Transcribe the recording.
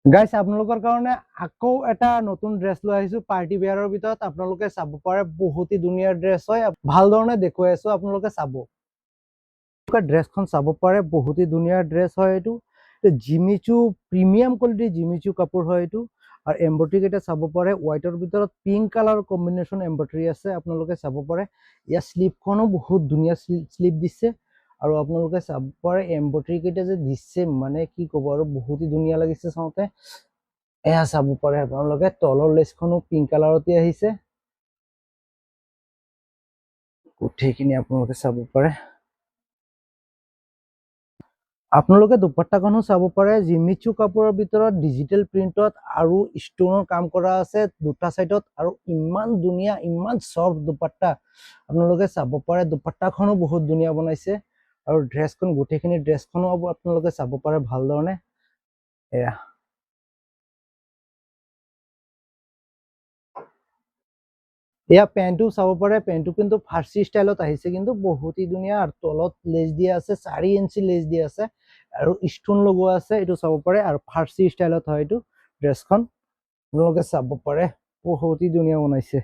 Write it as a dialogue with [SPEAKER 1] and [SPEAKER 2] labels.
[SPEAKER 1] guys আপোনালোকৰ কাৰণে আকৌ এটা নতুন ড্ৰেছ লৈ আহিছো পাৰ্টি বেয়াৰৰ ভিতৰত আপোনালোকে চাব পাৰে বহুতই ধুনীয়া ড্ৰেছ হয় ভাল ধৰণে দেখুৱাই আছো আপোনালোকে চাব ড্ৰেছখন চাব পাৰে বহুতই ধুনীয়া ড্ৰেছ হয় এইটো জিমিচু প্ৰিমিয়াম কোৱালিটিৰ জিমিচু কাপোৰ হয় এইটো আৰু এমব্ৰয়ডাৰী কেইটা চাব পাৰে হোৱাইটৰ ভিতৰত পিংক কালাৰ কম্বিনেশ্যন এমব্ৰয়ডাৰী আছে আপোনালোকে চাব পাৰে ইয়াৰ স্লিপখনো বহুত ধুনীয়া স্লিপ দিছে আৰু আপোনালোকে চাব পাৰে এমব্ৰয়ডাৰী কেইটা যে দিছে মানে কি ক'ব আৰু বহুতই ধুনীয়া লাগিছে চাওঁতে এয়া চাব পাৰে আপোনালোকে তলৰ লেছখনো পিংক কালাৰতে আহিছে গোটেইখিনি আপোনালোকে চাব পাৰে আপোনালোকে দুপাট্টাখনো চাব পাৰে জিমিচু কাপোৰৰ ভিতৰত ডিজিটেল প্ৰিন্টত আৰু ষ্টোনৰ কাম কৰা আছে দুটা সাইডত আৰু ইমান ধুনীয়া ইমান সফট দুপাট্টা আপোনালোকে চাব পাৰে দুপাট্টাখনো বহুত ধুনীয়া বনাইছে আৰু ড্ৰেছখন গোটেইখিনি ড্ৰেছখনো আপোনালোকে চাব পাৰে ভাল ধৰণে এয়া এয়া পেন্টটো চাব পাৰে পেন্টটো কিন্তু ফাৰ্সি ষ্টাইলত আহিছে কিন্তু বহুতই ধুনীয়া আৰু তলত লেজ দিয়া আছে 4 ইঞ্চি লেজ দিয়া আছে আৰু ষ্টোন লগোৱা আছে এইটো চাব পাৰে আৰু ফাৰ্সি ষ্টাইলত হয় এইটো ড্ৰেছখন আপোনালোকে চাব পাৰে বহুতই ধুনীয়া বনাইছে